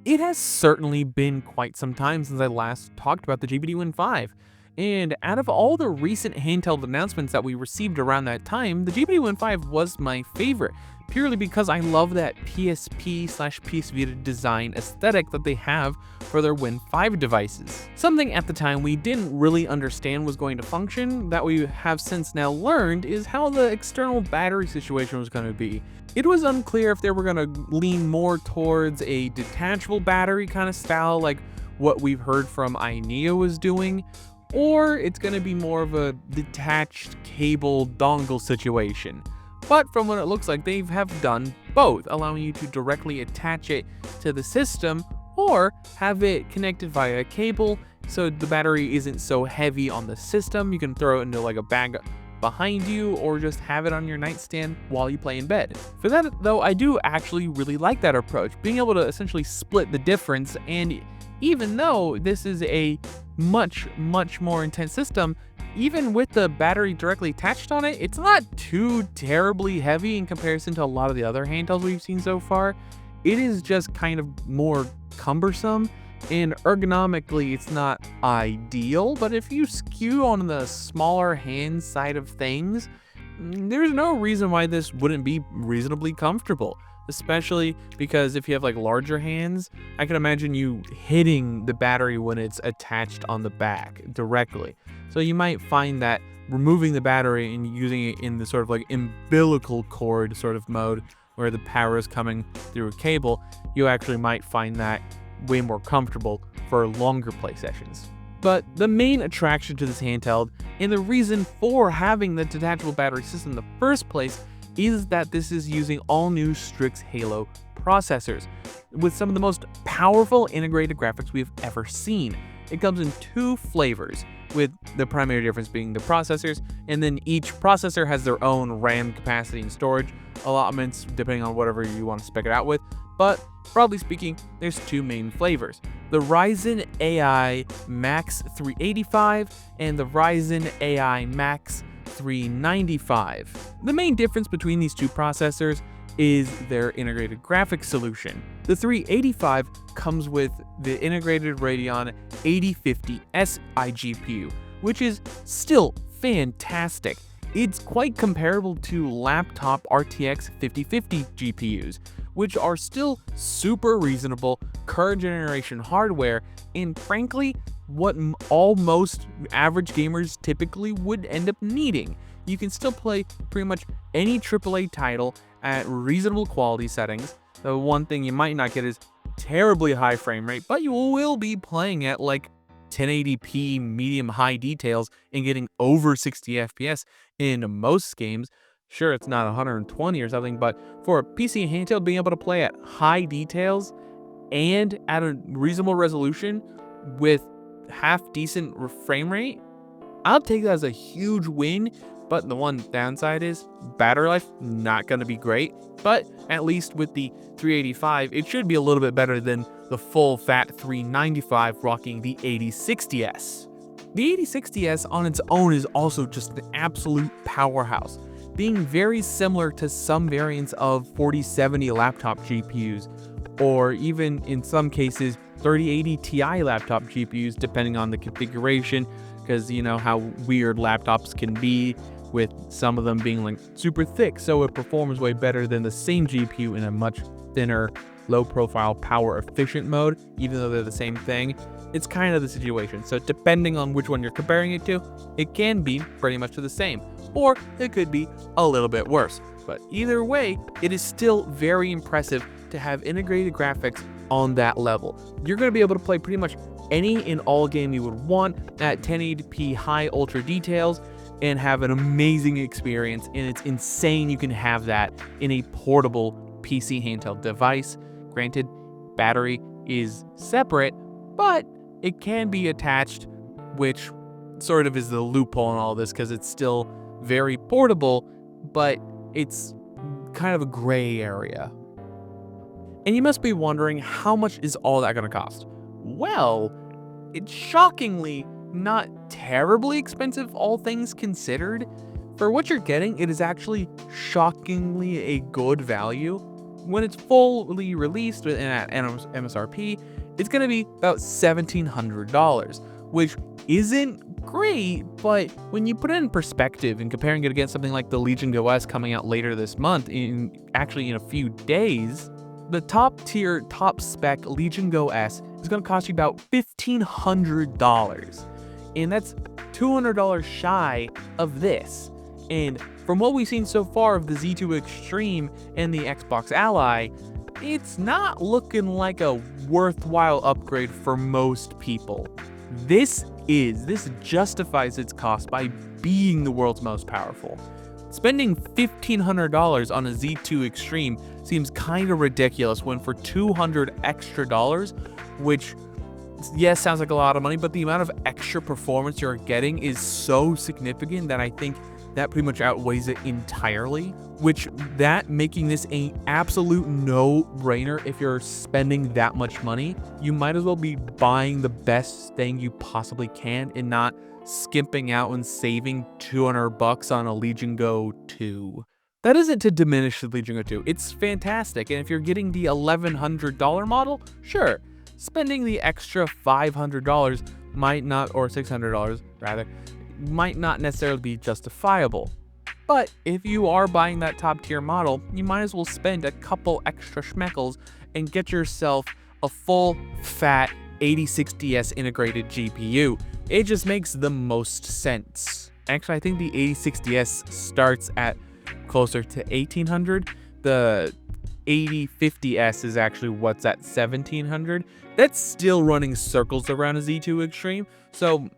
It has certainly been quite some time since I last talked about the GPD Win 5. And out of all the recent handheld announcements that we received around that time, the GPD Win 5 was my favorite, purely because I love that PSP/PS Vita design aesthetic that they have for their Win 5 devices. Something at the time we didn't really understand was going to function, that we have since now learned, is how the external battery situation was going to be. It was unclear if they were going to lean more towards a detachable battery kind of style like what we've heard from iNeo was doing, or it's going to be more of a detached cable dongle situation. But from what it looks like, they have done both, allowing you to directly attach it to the system or have it connected via a cable so the battery isn't so heavy on the system. You can throw it into like a bag behind you or just have it on your nightstand while you play in bed. For that though, I do actually really like that approach, being able to essentially split the difference. And even though this is a much more intense system, even with the battery directly attached on it, it's not too terribly heavy in comparison to a lot of the other handhelds we've seen so far. It is just kind of more cumbersome, and ergonomically it's not ideal, but if you skew on the smaller hand side of things, there's no reason why this wouldn't be reasonably comfortable. Especially because if you have like larger hands, I can imagine you hitting the battery when it's attached on the back directly. So you might find that removing the battery and using it in the sort of like umbilical cord sort of mode where the power is coming through a cable, you actually might find that way more comfortable for longer play sessions. But the main attraction to this handheld, and the reason for having the detachable battery system in the first place, is that this is using all new Strix Halo processors with some of the most powerful integrated graphics we've ever seen. It comes in two flavors, with the primary difference being the processors, and then each processor has their own RAM capacity and storage allotments depending on whatever you want to spec it out with. But broadly speaking, there's two main flavors: the Ryzen AI Max 385 and the Ryzen AI Max 395. The main difference between these two processors is their integrated graphics solution. The 385 comes with the integrated Radeon 8050S iGPU, which is still fantastic. It's quite comparable to laptop RTX 5050 GPUs, which are still super reasonable current generation hardware, and frankly, what almost average gamers typically would end up needing. You can still play pretty much any AAA title at reasonable quality settings. The one thing you might not get is terribly high frame rate, but you will be playing at like 1080p medium high details and getting over 60 FPS in most games. Sure, it's not 120 or something, but for a PC handheld, being able to play at high details and at a reasonable resolution with half decent frame rate, I'll take that as a huge win. But the one downside is battery life not going to be great, but at least with the 385 it should be a little bit better than the full fat 395 rocking the 8060S. The 8060S on its own is also just an absolute powerhouse, being very similar to some variants of 4070 laptop GPUs, or even in some cases 3080 Ti laptop GPUs depending on the configuration, because you know how weird laptops can be with some of them being like super thick, so it performs way better than the same GPU in a much thinner, low profile, power efficient mode, even though they're the same thing. It's kind of the situation. So depending on which one you're comparing it to, it can be pretty much the same, or it could be a little bit worse. But either way, it is still very impressive to have integrated graphics on that level. You're going to be able to play pretty much any and all game you would want at 1080p high ultra details and have an amazing experience, and it's insane you can have that in a portable PC handheld device. Granted, battery is separate, but it can be attached, which sort of is the loophole in all this because it's still very portable, but it's kind of a gray area. And you must be wondering, how much is all that going to cost? Well, it's shockingly not terribly expensive, all things considered. For what you're getting, it is actually shockingly a good value. when it's fully released at MSRP, it's going to be about $1,700, which isn't great, but when you put it in perspective and comparing it against something like the Legion Go S coming out later this month, in a few days, the top tier, top spec Legion Go S is going to cost you about $1,500, and that's $200 shy of this. And from what we've seen so far of the Z2 Extreme and the Xbox Ally, it's not looking like a worthwhile upgrade for most people. This justifies its cost by being the world's most powerful. Spending $1,500 on a Z2 Extreme seems kind of ridiculous when for $200 extra, which yes, sounds like a lot of money, but the amount of extra performance you're getting is so significant that I think that pretty much outweighs it entirely, which that making this an absolute no-brainer. If you're spending that much money, you might as well be buying the best thing you possibly can and not skimping out and saving $200 on a Legion Go 2. That isn't to diminish the Legion Go 2. It's fantastic, and if you're getting the $1,100 model, sure, spending the extra $500 might not, or $600 rather, might not necessarily be justifiable. But if you are buying that top tier model, you might as well spend a couple extra schmeckles and get yourself a full fat 8060S integrated GPU. It just makes the most sense. Actually, I think the 8060S starts at closer to 1800. The 8050S is actually what's at 1700. That's still running circles around a Z2 Extreme. So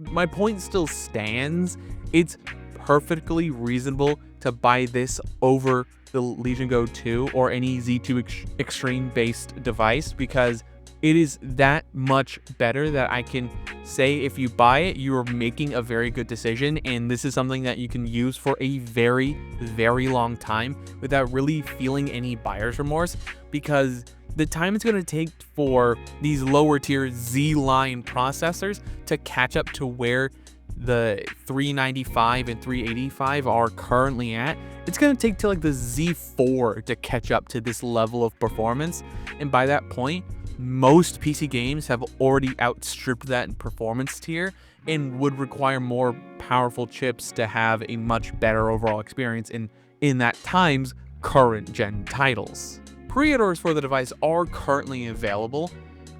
my point still stands. It's perfectly reasonable to buy this over the Legion Go 2 or any Z2 Extreme based device, because it is that much better that I can say if you buy it, you are making a very good decision, and this is something that you can use for a very, very long time without really feeling any buyer's remorse, because the time it's going to take for these lower tier Z line processors to catch up to where the 395 and 385 are currently at, it's going to take till like the Z4 to catch up to this level of performance. And by that point, most PC games have already outstripped that in performance tier and would require more powerful chips to have a much better overall experience in that time's current gen titles. Pre-orders for the device are currently available.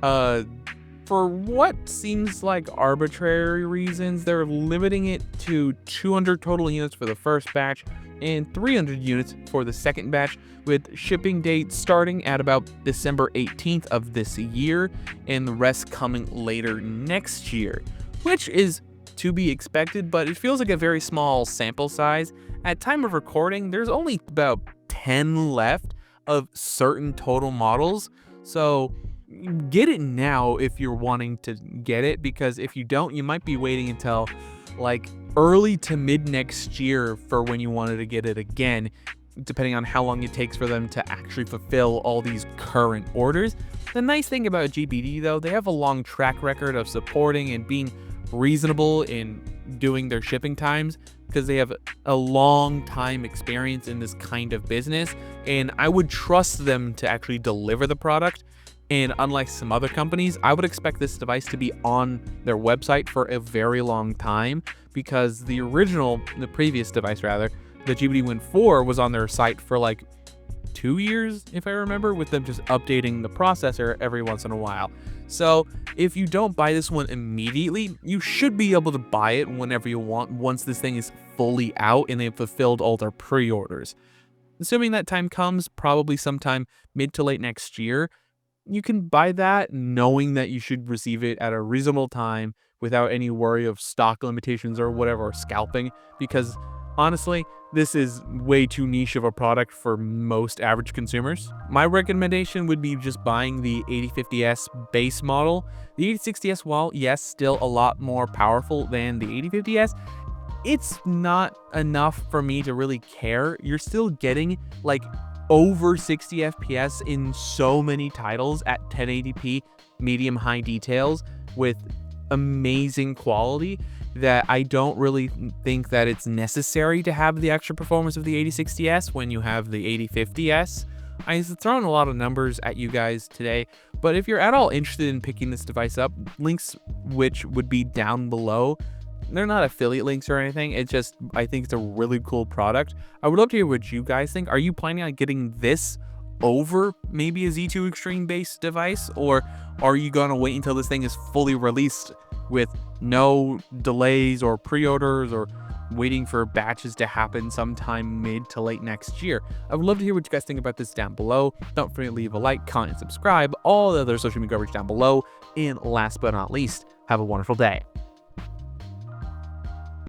For what seems like arbitrary reasons, they're limiting it to 200 total units for the first batch and 300 units for the second batch, with shipping dates starting at about December 18th of this year and the rest coming later next year, which is to be expected, but it feels like a very small sample size. At time of recording, there's only about 10 left of certain total models, so get it now if you're wanting to get it, because if you don't, you might be waiting until like early to mid next year for when you wanted to get it again, depending on how long it takes for them to actually fulfill all these current orders. The nice thing about GPD though, they have a long track record of supporting and being reasonable in doing their shipping times, because they have a long time experience in this kind of business, and I would trust them to actually deliver the product. And unlike some other companies, I would expect this device to be on their website for a very long time, because the previous device rather, the GPD Win 4 was on their site for like 2 years, if I remember, with them just updating the processor every once in a while. So if you don't buy this one immediately, you should be able to buy it whenever you want once this thing is fully out and they've fulfilled all their pre-orders. Assuming that time comes, probably sometime mid to late next year, you can buy that knowing that you should receive it at a reasonable time without any worry of stock limitations or whatever, or scalping, because honestly, this is way too niche of a product for most average consumers. My recommendation would be just buying the 8050S base model. The 8060S, while yes, still a lot more powerful than the 8050S, it's not enough for me to really care. You're still getting like over 60 FPS in so many titles at 1080p medium high details with amazing quality that I don't really think that it's necessary to have the extra performance of the 8060S when you have the 8050S. I thrown a lot of numbers at you guys today, but if you're at all interested in picking this device up, links which would be down below. They're not affiliate links or anything. It's just, I think it's a really cool product. I would love to hear what you guys think. Are you planning on getting this over maybe a Z2 Extreme based device, or are you gonna wait until this thing is fully released with no delays or pre-orders, or waiting for batches to happen sometime mid to late next year? I would love to hear what you guys think about this down below. Don't forget to leave a like, comment, and subscribe, all the other social media coverage down below. And last but not least, have a wonderful day.